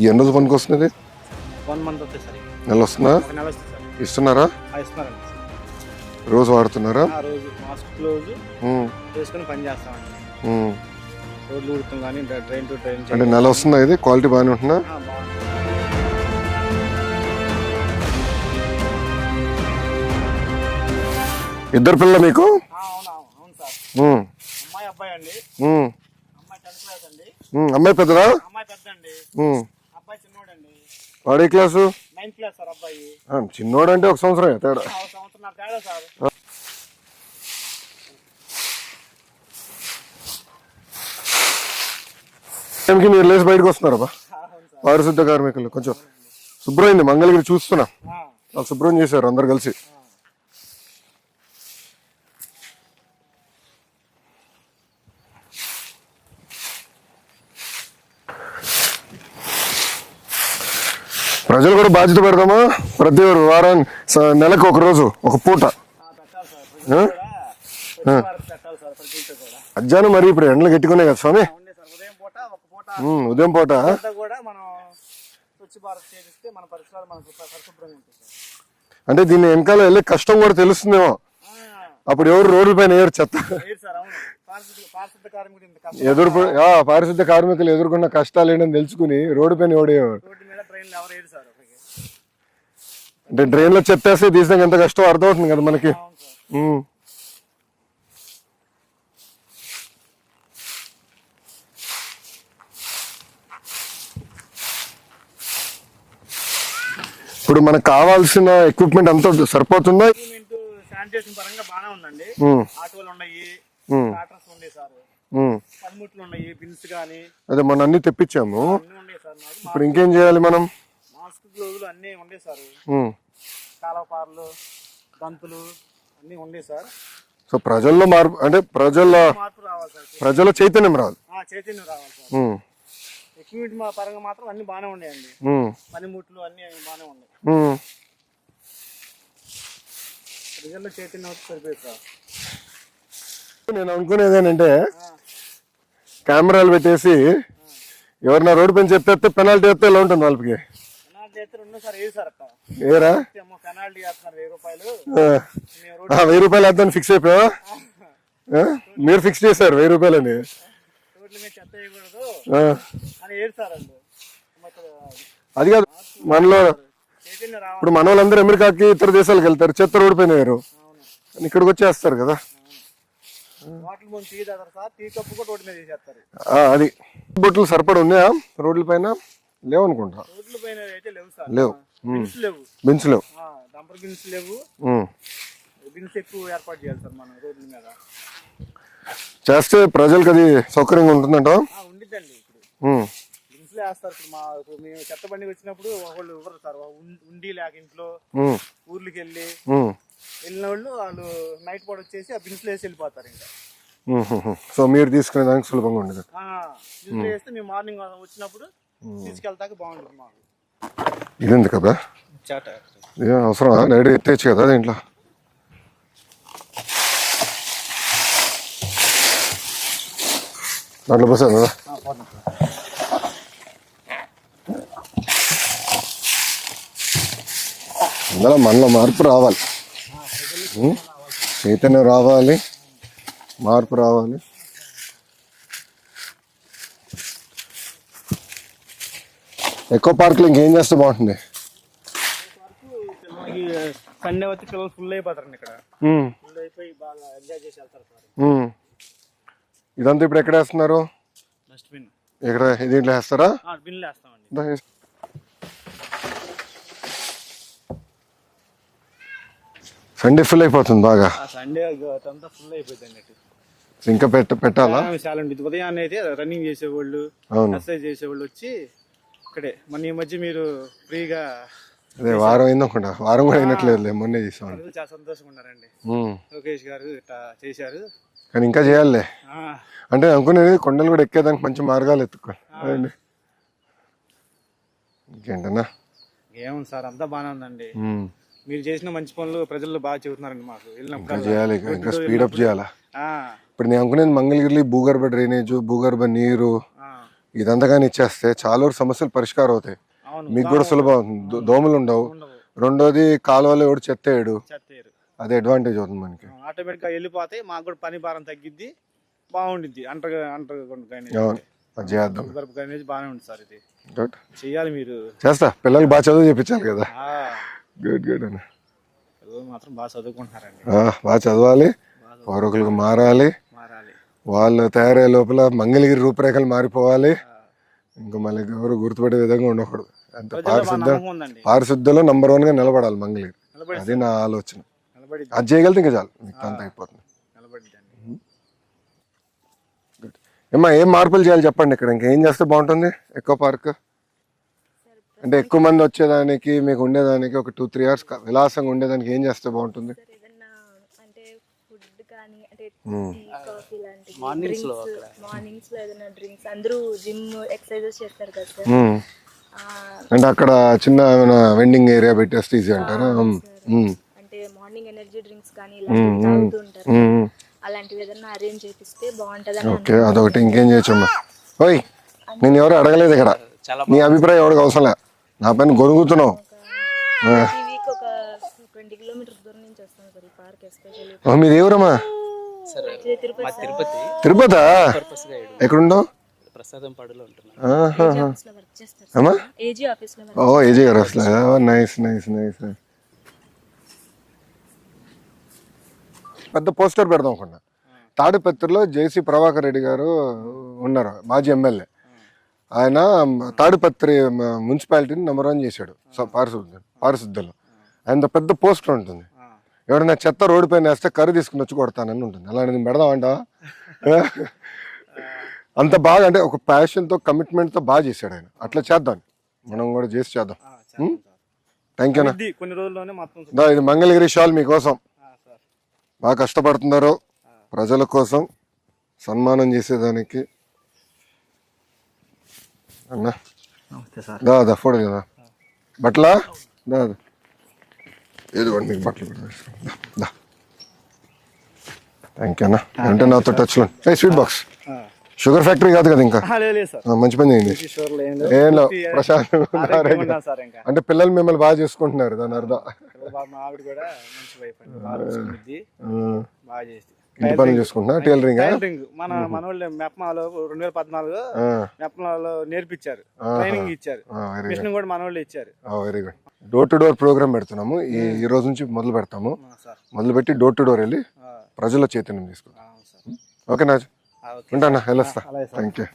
ఎన్ని రోజులు పనికి వస్తుంది? 1 మంత్ వస్తే సార్. నెల వస్తుందా? ఒక నెల వస్తుంది సార్. ఇస్తున్నారా? ఇస్తున్నారండి. రోజు వాడుతున్నారా? రోజు మాస్క్ క్లోజ్ వేసుకొని పని చేస్తామండి. రోడ్లు ఉడుతాం కానీ ట్రైన్ టు ట్రైన్. అంటే నెల వస్తుందా? ఇది క్వాలిటీ బాగానే ఉంటుందా? ఇద్దరు పిల్లలు మీకు? అవును సార్. అమ్మాయి అబ్బాయి అండి. అమ్మాయి 10th క్లాస్ అండి. అమ్మాయి పెద్దదా? అమ్మాయి పెద్ద అండి. అబ్బాయి చిన్నోడండి. వాడు ఏ క్లాసు? 9th క్లాస్ సార్ అబ్బాయి. చిన్నోడు అంటే 1 సంవత్సరం తేడా. సంవత్సరం తేడా సార్. టైంకి మీరు లేచి బయటకు వస్తున్నారా బా? పారిశుద్ధ కార్మికులు కొంచెం శుభ్రమైంది. మంగళగిరి చూస్తున్నా, వాళ్ళు శుభ్రం చేశారు అందరు కలిసి. ప్రజలు కూడా బాధ్యత పెడదామా? ప్రతి వారానికి నెలకు ఒక రోజు ఒక పూట మధ్యాహ్నం. మరి ఇప్పుడు ఎండలు గట్టుకున్నాయి కదా స్వామి. ఉదయం పూట అంటే దీన్ని వెనకాల వెళ్ళే కష్టం కూడా తెలుస్తుందేమో. అప్పుడు ఎవరు రోడ్ల పైన వేయరు చెత్త. పారిశుద్ధ కార్మికులు ఎదుర్కొన్న కష్టాలు ఏంటని తెలుసుకుని రోడ్డు పైన ఎవడేవారు. అంటే డ్రైన్ లో చెత్తేస్తే తీసినాక ఎంత కష్టం అర్థమవుతుంది కదా మనకి. ఇప్పుడు మనకు కావాల్సిన ఎక్విప్మెంట్ అంతా సరిపోతుందా? శానిటేషన్ పరంగా బాగానే ఉందండి. ఆటోలు ఉన్నాయి, ట్రాక్టర్స్ ఉన్నాయి సార్, పనిముట్లు ఉన్నాయి, బిన్స్ గానీ. అదే మనం అన్ని తెప్పించాము. ఇప్పుడు ఇంకేం చేయాలి మనం? మాస్క్ గ్లోవ్లు అన్ని ఉండే సార్. కాలపార్లు, దంతులు అన్ని ఉండే సార్. సో ప్రజల్లో మార్పు అంటే మార్పు రావాలి సార్. ప్రజల్లో చైతన్యం రావాలి. చైతన్యం రావాలి సార్. ఎక్విప్మెంట్ పరంగా మాత్రం అన్ని బాగానే ఉన్నాయండి. పనిముట్లు అన్ని బాగానే ఉన్నాయి. ప్రజల్లో చైతన్యం సరిపోయింది సార్. నేను అనుకునేది ఏంటంటే కెమెరాలు పెట్టేసి ఎవరైనా రోడ్డు పైన చెప్తే పెనాల్టీ వేస్తే ఎలా ఉంటుంది వాళ్ళకి? ఏరా 1000 రూపాయలు వేద్దాం ఫిక్స్ అయిపోయా? మీరు ఫిక్స్ చేశారు 1000 రూపాయలు అని. అది కాదు, మనలో ఇప్పుడు మన వాళ్ళందరూ అమెరికాకి ఇతర దేశాలకు వెళ్తారు, చెత్త రోడ్డు పైన వేరు, ఇక్కడికి వచ్చేస్తారు కదా. అది బొట్లు సరిపడి ఉన్నాయా రోడ్ల పైన? లేవు అనుకుంటా. లేవు, బిన్స్ లేవు. చేస్తే ప్రజలకు అది సౌకర్యంగా ఉంటుందంట. మేము చెత్త బండి వచ్చినప్పుడు వాళ్ళు ఇవ్వరు సార్. ఉండి లేక ఇంట్లో ఊర్లకి వెళ్ళిన వాళ్ళు నైట్ పూట వచ్చేసి ఆ బిన్స్ వేసి వెళ్ళిపోతారు. ఇంకా సో మీరు తీసుకునే దానికి సులభంగా ఉండదు. బిన్స్ వేస్తే మేము మార్నింగ్ వచ్చినప్పుడు తీసుకెళ్తాక బాగుంటుంది మాకు. ఇది ఉంది కదా అవసరమా? నైట్ ఎత్తేచ్చు కదా దీంట్లో. దాంట్లో బస్ కదా. అందులో మనలో మార్పు రావాలి, చైతన్యం రావాలి, మార్పు రావాలి. ఎక్కువ పార్కులు ఇంకేం చేస్తే బాగుంటుంది? సండే వచ్చి పిల్లలు ఫుల్ అయిపోతారండి. ఇక్కడ ఫుల్ అయిపోయి బాగా ఎంజాయ్ చేసి వెళ్తారు సార్. ఇదంతా ఇప్పుడు ఎక్కడ వేస్తున్నారు? డస్ట్బిన్ ఇక్కడ దీంట్లో వేస్తారా? బిన్లో వేస్తామండి. సండే ఫుల్ అయిపోతుంది బాగా. సండే అంతా ఫుల్ అయిపోతుంది. ఇంకా పెట్టాలా? చాలా ఉదయాన్నే అయితే రన్నింగ్ చేసేవాళ్ళు, ఎక్సర్సైజ్ చేసేవాళ్ళు వచ్చి ఇక్కడే. మన ఈ మధ్య మీరు ఫ్రీగా అదే వారం అయింది అనుకుంటా. వారం కూడా అయినట్లేదు, మొన్నే చేసాం. చాలా సంతోషంగా ఉన్నారండి. లోకేష్ గారు ఇట్లా చేశారు, కానీ ఇంకా చేయాలి. అంటే అనుకునేది కొండలు కూడా ఎక్కేదానికి మంచి మార్గాలు ఎత్తుకోవాలి. ఇంకేంటన్నా? ఏముంది సార్, అంతా బాగానే ఉందండి. మీరు చేసిన మంచి పనులు ప్రజలు బాగా చెబుతున్నారండి. మాకు ఇంకా చేయాలి, ఇంకా స్పీడప్ చేయాలా. ఇప్పుడు నేను అనుకునేది మంగళగిరి భూగర్భ డ్రైనేజ్, భూగర్భ నీరు ఇదంతా కానీ ఇచ్చేస్తే చాలా వరకు సమస్యలు పరిష్కారం అవుతాయి. అవును, మీకు కూడా సులభం అవుతుంది. దోమలు ఉండవు. ఉండవు, రెండోది కాలువలో ఎవడు చెత్త వేయడు. చెత్తేరు అది అడ్వాంటేజ్ అవుతుంది మనకి. ఆటోమేటిక్ గా వెళ్ళిపోతాయి, మాకు కూడా పని భారం తగ్గిద్ది, బాగుండిద్ది. అంటర్ అవును, అది చేద్దాం. డ్రైనేజ్ బాగానే ఉంది సార్. ఇది గుడ్, చెయ్యాలి మీరు. చేస్తా. పిల్లలు బాగా చదువు చెప్పించాలి కదా. ఆ, గుడ్ గుడ్ అన్న. చదువు మాత్రం బాగా చదువుకుంటున్నారండి. బాగా చదవాలి, పౌరకులకు మారాలి. మారాలి. వాళ్ళు తయారయ్యే లోపల మంగళగిరి రూపురేఖలు మారిపోవాలి. ఇంకా మళ్ళీ ఎవరు గుర్తుపడే విధంగా ఉండకూడదు. అంత పారిశుద్ధ్యంలో నంబర్ 1 గా నిలబడాలి మంగళగిరి. అది నా ఆలోచన. అది చేయగలితే ఇంకా చాలు, మీకు అంత అయిపోతుంది. ఏమ్మా, ఏం మార్పులు చేయాలి చెప్పండి. ఇక్కడ ఇంకేం చేస్తే బాగుంటుంది? ఎక్కువ పార్క్ అంటే ఎక్కువ మంది వచ్చేదానికి, మీకు ఉండేదానికి ఒక 2-3 hours విలాసంగా ఉండేదానికి ఏం చేస్తే బాగుంటుంది? మార్నింగ్స్ లో ఏదైనా డ్రింక్స్, అందరూ జిమ్ ఎక్సర్సైజెస్ చేస్తారు కదా సార్. అంటే అక్కడ చిన్న వెండింగ్ ఏరియా పెట్టేస్తే ఈజీ అంటారా? అంటే మార్నింగ్ ఎనర్జీ డ్రింక్స్ కానీ ఇలాంటివి తాగుతూ ఉంటారు, అలాంటివి ఏదైనా అరేంజ్ చేపిస్తే బాగుంటదని. ఓకే, అదొకటి. ఇంకేం చేయొచ్చమ్మా? ఓయ్, నేను ఎవరు అడగలేదు ఇక్కడ. నీ అభిప్రాయం ఎవరికి అవసరం లే, నా పైన గొనుగుతున్నావు. ఈ వీక్ ఒక 20 kilometers దూరం నుంచి వస్తాం సార్ ఈ పార్క్ ఎస్పెషల్లీ. మీది ఎవరమ్మా? తిరుపతి. ఎక్కడుండవు? ఏజీ ఆఫీస్ లో. ఓ, ఏజీ గారు అసలు. Nice nice nice. పెద్ద పోస్టర్ పెడదాం అనుకున్నా. తాడిపత్రిలో జేసీ ప్రభాకర్ రెడ్డి గారు ఉన్నారు, మాజీ ఎమ్మెల్యే. ఆయన తాడిపత్రి మున్సిపాలిటీని నెంబర్ 1 చేశాడు పారిశుద్ధ్యంలో. ఆయన పెద్ద పోస్టర్ ఉంటుంది. ఎవరైనా చెత్త రోడ్డు పైన వేస్తే కర్రీ తీసుకుని వచ్చి కొడతానని ఉంటుంది. అలాంటిది పెడదామంట. అంత బాగా, అంటే ఒక ప్యాషన్తో, కమిట్మెంట్తో బాగా చేశాడు ఆయన. అట్లా చేద్దాం, మనం కూడా చేసి చేద్దాం. థ్యాంక్ యూనా. కొన్ని రోజుల్లోనే మొత్తం. ఇది మంగళగిరి షాల్ మీకోసం. బాగా కష్టపడుతున్నారు ప్రజల కోసం, సన్మానం చేసేదానికి. అన్నా దా ఫోటో కదా బట్టలా దా ఏదిగోండి మీకు బట్టలు దా. థ్యాంక్ యూ అన్న. అంటే నాతో టచ్లో స్వీట్ బాక్స్. షుగర్ ఫ్యాక్టరీ కాదు కదా ఇంకా? మంచి పని చేయండి. ఏం లేవు, ప్రశాంత్. అంటే పిల్లలు మిమ్మల్ని బాగా చేసుకుంటున్నారు, దాని అర్థం. ఇంటి పనులు చూసుకుంటున్నా. టైలరింగ్ మన వాళ్ళు మెప్మాలో 2014 మెప్మాలో నేర్పించారు, ట్రైనింగ్ ఇచ్చారు. మిషన్ కూడా మన వాళ్ళు ఇచ్చారు. Very good. Door to door programme పెడుతున్నాము. ఈ రోజు నుంచి మొదలు పెడతాము. మొదలు పెట్టి డోర్ టు డోర్ వెళ్ళి ప్రజల చైతన్యం తీసుకుంటాం. ఓకే నా, ఉంటానా, వెళ్ళొస్తా. Thank you.